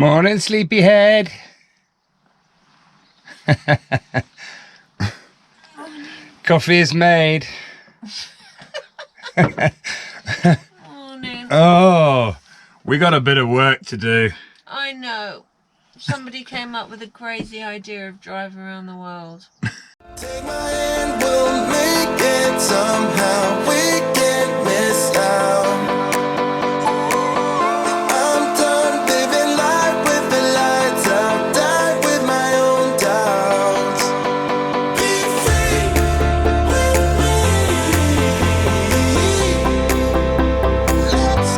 Morning, sleepyhead. Coffee is made. Morning. Oh, we got a bit of work to do. I know. Somebody came up with a crazy idea of driving around the world. Take my hand, we'll make it somehow. We can't miss out. I'm done living life with the lights out. Die with my own doubts. Be free with me. Let's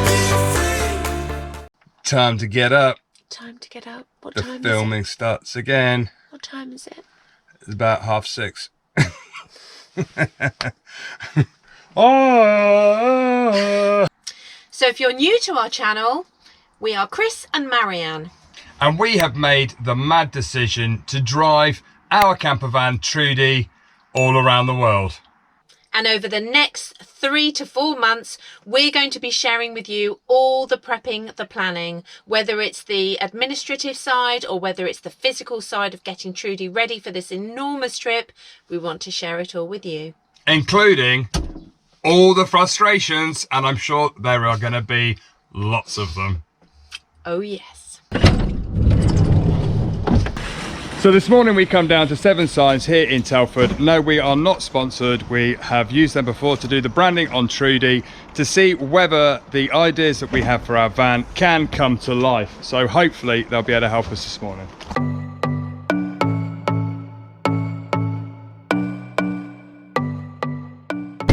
be free. Time to get up. Time to get up. What The time filming is starts again. it? What time is it? It's about 6:30. Oh! So if you're new to our channel, we are Chris and Marianne. And we have made the mad decision to drive our campervan Trudy all around the world. And over the next 3 to 4 months, we're going to be sharing with you all the prepping, the planning, whether it's the administrative side or whether it's the physical side of getting Trudy ready for this enormous trip. We want to share it all with you. Including all the frustrations, and I'm sure there are going to be lots of them. Oh yes. So this morning we come down to Seven Signs here in Telford. No, we are not sponsored. We have used them before to do the branding on Trudy to see whether the ideas that we have for our van can come to life. So hopefully they'll be able to help us this morning.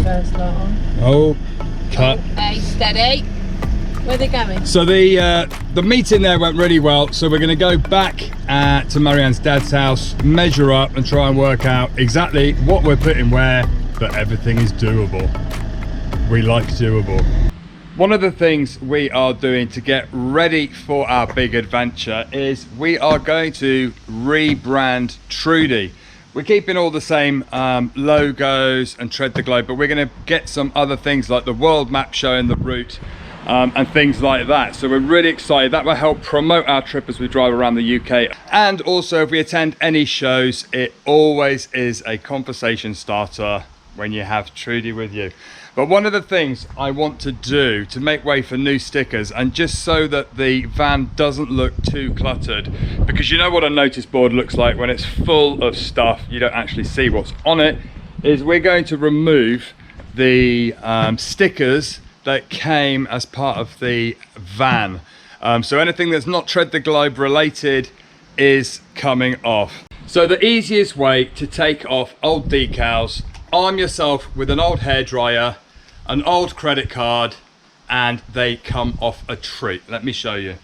First light on. Oh, cut. Hey, steady. Where are they going? So the meeting there went really well. So we're going to go back to Marianne's dad's house, measure up and try and work out exactly what we're putting where, but everything is doable. We like doable. One of the things we are doing to get ready for our big adventure is we are going to rebrand Trudy. We're keeping all the same logos and Tread the Globe, but we're going to get some other things like the world map showing the route and things like that. So we're really excited. That will help promote our trip as we drive around the UK. And also if we attend any shows, it always is a conversation starter when you have Trudy with you. But one of the things I want to do to make way for new stickers, and just so that the van doesn't look too cluttered, because you know what a notice board looks like when it's full of stuff, you don't actually see what's on it, is we're going to remove the stickers that came as part of the van. So anything that's not Tread the Globe related is coming off. So the easiest way to take off old decals, arm yourself with an old hairdryer, an old credit card, and they come off a treat. Let me show you.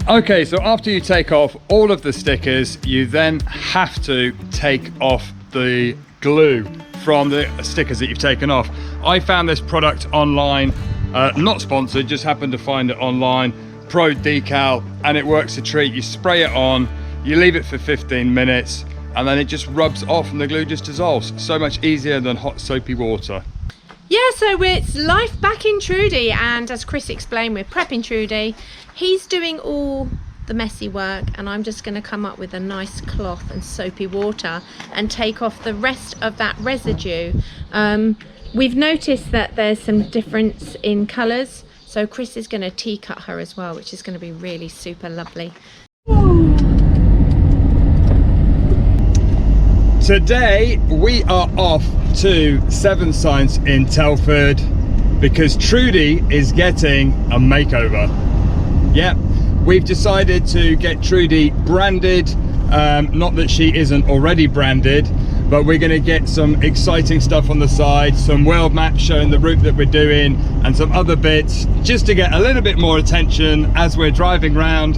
Okay, so after you take off all of the stickers, you then have to take off the glue from the stickers that you've taken off. I found this product online, not sponsored, just happened to find it online, Pro Decal, and it works a treat. You spray it on, you leave it for 15 minutes, and then it just rubs off and the glue just dissolves. So much easier than hot soapy water. Yeah, so it's life back in Trudy, and as Chris explained, we're prepping Trudy. He's doing all the messy work, and I'm just going to come up with a nice cloth and soapy water and take off the rest of that residue. We've noticed that there's some difference in colours, so Chris is going to tea cut her as well, which is going to be really super lovely. Today we are off to Seven Signs in Telford because Trudy is getting a makeover. Yep, we've decided to get Trudy branded, not that she isn't already branded, but we're going to get some exciting stuff on the side, some world maps showing the route that we're doing and some other bits just to get a little bit more attention as we're driving around.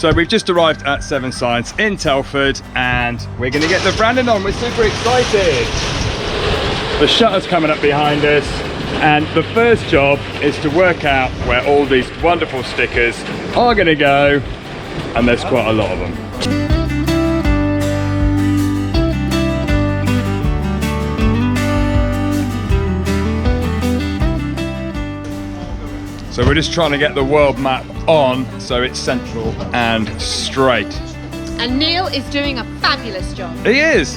So we've just arrived at Seven Signs in Telford and we're going to get the branding on. We're super excited. The shutter's coming up behind us and the first job is to work out where all these wonderful stickers are going to go, and there's quite a lot of them. So we're just trying to get the world map on so it's central and straight. And Neil is doing a fabulous job. He is!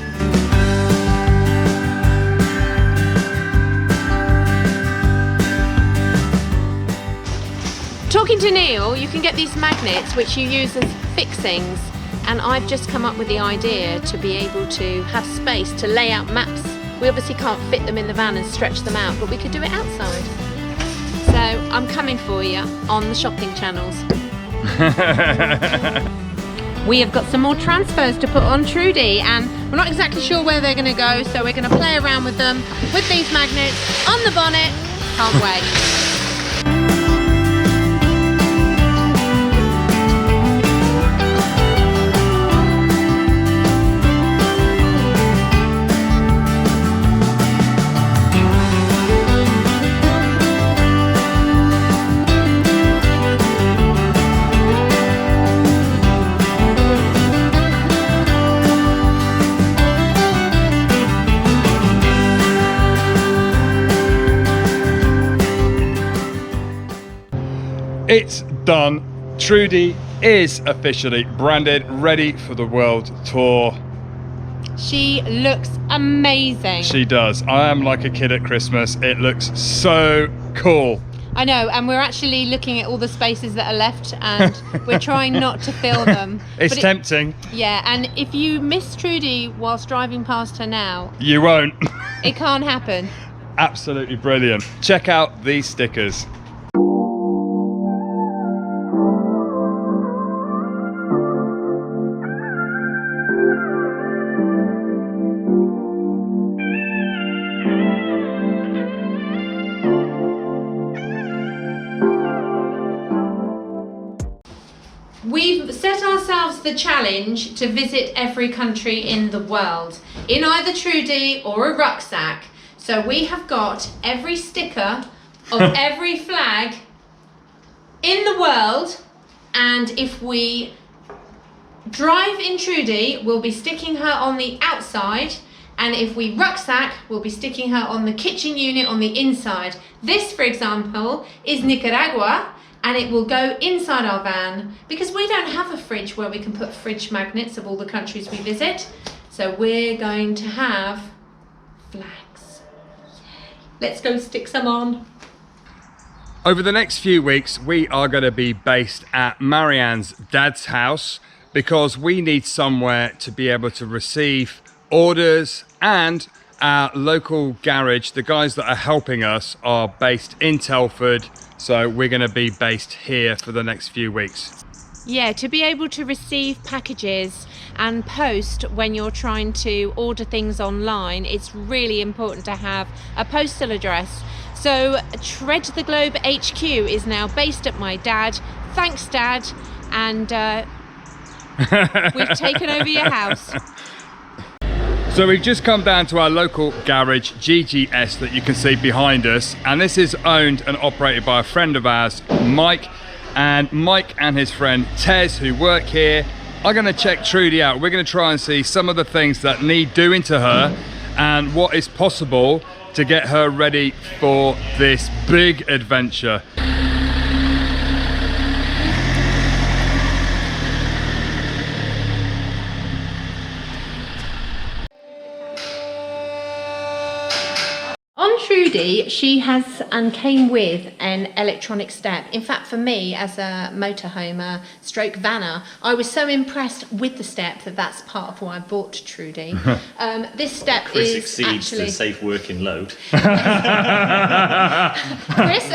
Talking to Neil, you can get these magnets which you use as fixings, and I've just come up with the idea to be able to have space to lay out maps. We obviously can't fit them in the van and stretch them out, but we could do it outside. So I'm coming for you on the shopping channels. We have got some more transfers to put on Trudy, and we're not exactly sure where they're going to go, so we're going to play around with them with these magnets on the bonnet. Can't wait. It's done. Trudy is officially branded, ready for the world tour. She looks amazing. She does. I am like a kid at Christmas. It looks so cool. I know, and we're actually looking at all the spaces that are left and we're trying not to fill them. It's tempting. Yeah, and if you miss Trudy whilst driving past her now, You won't. it can't happen. Absolutely brilliant. Check out these stickers. We've set ourselves the challenge to visit every country in the world in either Trudy or a rucksack. So we have got every sticker of every flag in the world, and if we drive in Trudy, we'll be sticking her on the outside, and if we rucksack, we'll be sticking her on the kitchen unit on the inside. This, for example, is Nicaragua, and it will go inside our van because we don't have a fridge where we can put fridge magnets of all the countries we visit. So we're going to have flags. Yay. Let's go stick some on. Over the next few weeks, we are going to be based at Marianne's dad's house because we need somewhere to be able to receive orders, and our local garage, the guys that are helping us, are based in Telford. So we're going to be based here for the next few weeks. Yeah, to be able to receive packages and post when you're trying to order things online, it's really important to have a postal address. So Tread the Globe HQ is now based at my dad. Thanks, Dad. And we've taken over your house. So we've just come down to our local garage, GGS, that you can see behind us, and this is owned and operated by a friend of ours, Mike, and Mike and his friend Tez, who work here, are going to check Trudy out. We're going to try and see some of the things that need doing to her and what is possible to get her ready for this big adventure. On Trudy, she has and came with an electronic step. In fact, for me, as a motorhomer stroke vanner, I was so impressed with the step that that's part of why I bought Trudy. This step Chris is exceeds actually... the safe working load. Chris,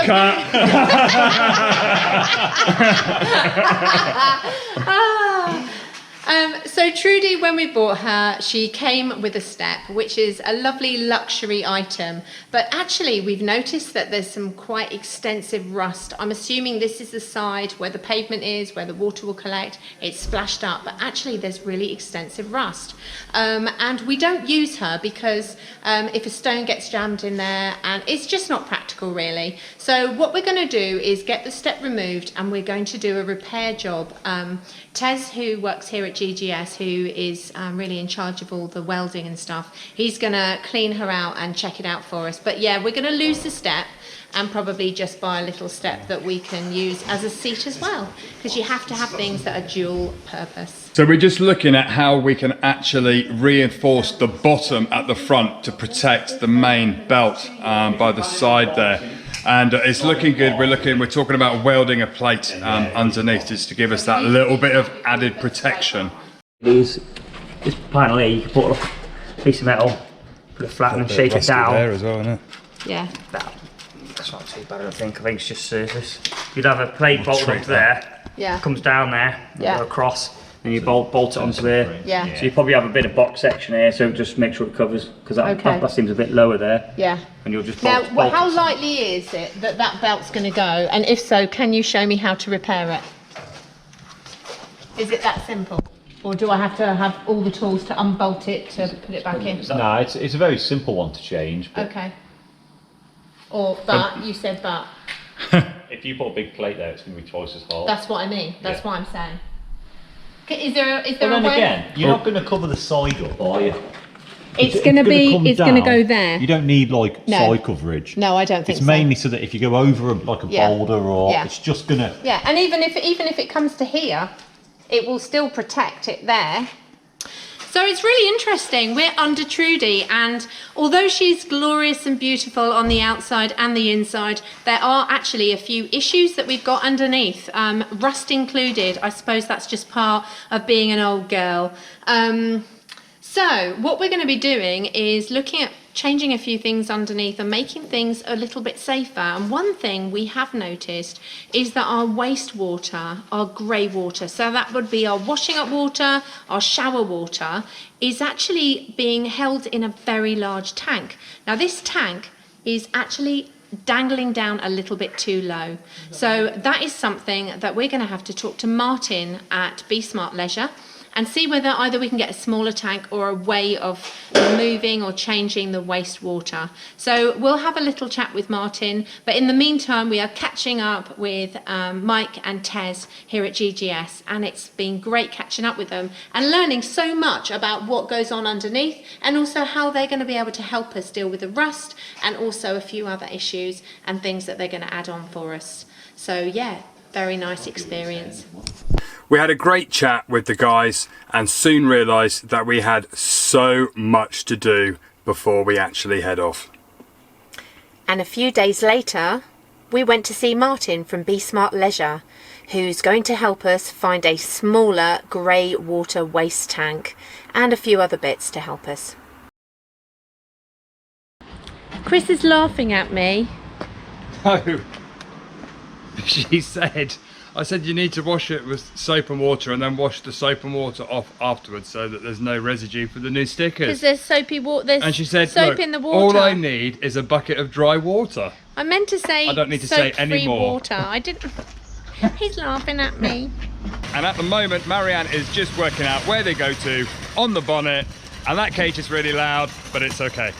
So Trudy, when we bought her, she came with a step, which is a lovely luxury item. But actually, we've noticed that there's some quite extensive rust. I'm assuming this is the side where the pavement is, where the water will collect. It's splashed up, but actually there's really extensive rust. And we don't use her because if a stone gets jammed in there, and it's just not practical really. So what we're going to do is get the step removed, and we're going to do a repair job. Tez, who works here at GGS, who is really in charge of all the welding and stuff, he's going to clean her out and check it out for us. But yeah, we're going to lose the step and probably just buy a little step that we can use as a seat as well, because you have to have things that are dual purpose. So we're just looking at how we can actually reinforce the bottom at the front to protect the main belt by the side there. And it's looking good. We're talking about welding a plate underneath just to give us that little bit of added protection. This panel here, you can put a piece of metal, put it flat and shake it down. There as well, isn't it? Yeah. That's not too bad, I don't think. I think it's just surface. You'd have a plate bolted onto there. Yeah. Comes down there, Yeah. go across, and you bolt it onto there. Yeah. So you probably have a bit of box section here, so just make sure it covers, because that seems a bit lower there. Yeah. And you'll just Now, bolt how it. likely is it that that belt's going to go? And if so, can you show me how to repair it? Is it that simple? Or do I have to have all the tools to unbolt it to put it back in? No, it's a very simple one to change. But Okay. Or, but, you said but. if you put a big plate there, it's going to be twice as hard. That's what I mean. That's Yeah. what I'm saying. Is there a But then way? again, you're not going to cover the side up, are you? It's going to be, come it's going to down. go there. You don't need like No. side coverage. No, I don't think It's so. mainly so that if you go over like a Yeah. boulder or Yeah. it's just going to... Yeah, and even if it comes to here, it will still protect it there. So it's really interesting. We're under Trudy, and although she's glorious and beautiful on the outside and the inside, there are actually a few issues that we've got underneath, rust included. I suppose that's just part of being an old girl. So what we're going to be doing is looking at changing a few things underneath and making things a little bit safer. And one thing we have noticed is that our wastewater, our grey water, so that would be our washing up water, our shower water, is actually being held in a very large tank. Now this tank is actually dangling down a little bit too low. So that is something that we're going to have to talk to Martin at Be Smart Leisure and see whether either we can get a smaller tank or a way of removing or changing the wastewater. So we'll have a little chat with Martin, but in the meantime we are catching up with Mike and Tez here at GGS, and it's been great catching up with them and learning so much about what goes on underneath, and also how they're going to be able to help us deal with the rust and also a few other issues and things that they're going to add on for us. So yeah, very nice experience. We had a great chat with the guys and soon realised that we had so much to do before we actually head off. And a few days later, we went to see Martin from Be Smart Leisure, who's going to help us find a smaller grey water waste tank and a few other bits to help us. Chris is laughing at me. No, I said you need to wash it with soap and water and then wash the soap and water off afterwards so that there's no residue for the new Because stickers. there's soapy water. There's And she said, soap look, in the water. all I need is a bucket of dry water. I meant to say I don't need to say any soap-free more. water. I didn't. He's laughing at me. And at the moment, Marianne is just working out where they go to on the bonnet. And that cage is really loud, but it's okay.